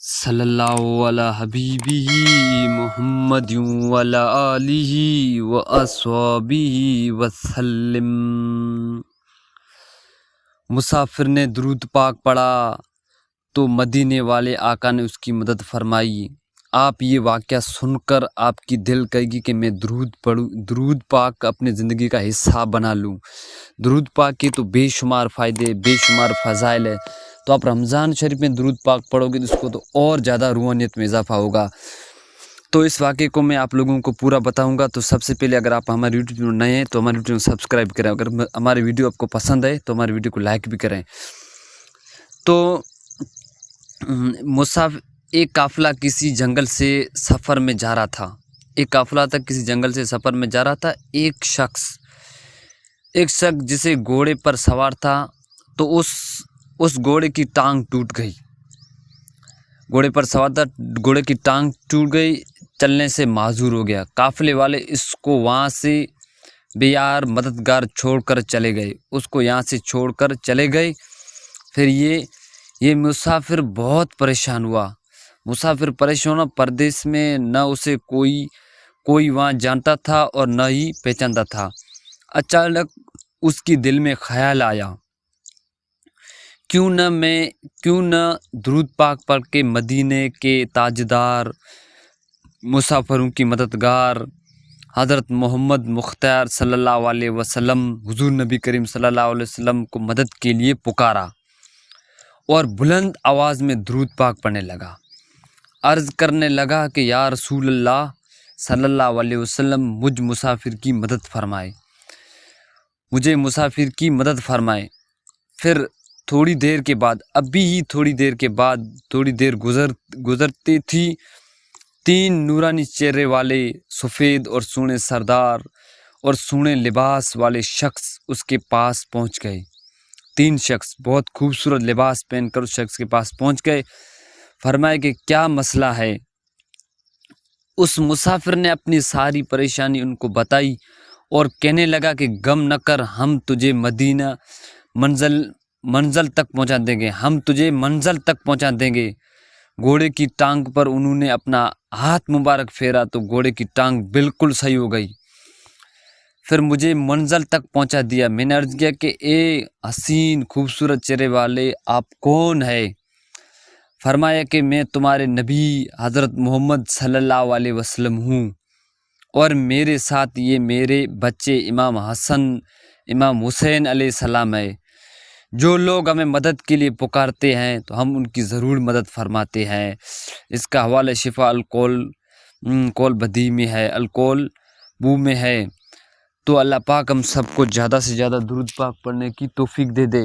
صلی اللہ علی حبیبہ محمد وعلی آلہ و اصحابہ وسلم۔ مسافر نے درود پاک پڑھا تو مدینے والے آقا نے اس کی مدد فرمائی۔ آپ یہ واقعہ سن کر آپ کی دل کہے گی کہ میں درود پڑھوں، درود پاک اپنے زندگی کا حصہ بنا لوں۔ درود پاک کے تو بے شمار فائدے، بے شمار فضائل ہے، تو آپ رمضان شریف میں درود پاک پڑھو گے تو اس کو تو اور زیادہ روحانیت میں اضافہ ہوگا۔ تو اس واقعے کو میں آپ لوگوں کو پورا بتاؤں گا۔ تو سب سے پہلے اگر آپ ہمارے یوٹیوب میں نئے ہیں تو ہمارے یوٹیوب کو سبسکرائب کریں، اگر ہماری ویڈیو آپ کو پسند ہے تو ہماری ویڈیو کو لائک بھی کریں۔ تو ایک قافلہ کسی جنگل سے سفر میں جا رہا تھا، ایک قافلہ تک کسی جنگل سے سفر میں جا رہا تھا۔ ایک شخص جسے گھوڑے پر سوار تھا تو اس گھوڑے کی ٹانگ ٹوٹ گئی۔ گھوڑے پر سوار تھا، گھوڑے کی ٹانگ ٹوٹ گئی، چلنے سے معذور ہو گیا۔ قافلے والے اس کو وہاں سے بے یار مددگار چھوڑ کر چلے گئے، اس کو یہاں سے چھوڑ کر چلے گئے۔ پھر یہ مسافر بہت پریشان ہوا۔ مسافر پریشان ہوا، پردیس میں نہ اسے کوئی وہاں جانتا تھا اور نہ ہی پہچانتا تھا۔ اچانک اس کی دل میں خیال آیا، کیوں نہ درود پاک پڑھ کے مدینے کے تاجدار، مسافروں کی مددگار حضرت محمد مختار صلی اللہ علیہ وسلم، حضور نبی کریم صلی اللہ علیہ وسلم کو مدد کے لیے پکارا اور بلند آواز میں درود پاک پڑھنے لگا۔ عرض کرنے لگا کہ یا رسول اللہ صلی اللہ علیہ وسلم، مجھے مسافر کی مدد فرمائے۔ پھر تھوڑی دیر گزرتی تھی، تین نورانی چہرے والے، سفید اور سونے سردار اور سونے لباس والے شخص اس کے پاس پہنچ گئے۔ تین شخص بہت خوبصورت لباس پہن کر اس شخص کے پاس پہنچ گئے۔ فرمایا کہ کیا مسئلہ ہے؟ اس مسافر نے اپنی ساری پریشانی ان کو بتائی اور کہنے لگا کہ غم نہ کر، ہم تجھے مدینہ منزل تک پہنچا دیں گے۔ گھوڑے کی ٹانگ پر انہوں نے اپنا ہاتھ مبارک پھیرا تو گھوڑے کی ٹانگ بالکل صحیح ہو گئی۔ پھر مجھے منزل تک پہنچا دیا۔ میں نے عرض کیا کہ اے حسین خوبصورت چہرے والے، آپ کون ہے؟ فرمایا کہ میں تمہارے نبی حضرت محمد صلی اللہ علیہ وسلم ہوں، اور میرے ساتھ یہ میرے بچے امام حسن، امام حسین علیہ السلام ہے۔ جو لوگ ہمیں مدد کے لیے پکارتے ہیں تو ہم ان کی ضرور مدد فرماتے ہیں۔ اس کا حوالہ شفا القول بدی میں ہے، القول بو میں ہے۔ تو اللہ پاک ہم سب کو زیادہ سے زیادہ درود پاک پڑھنے کی توفیق دے دے۔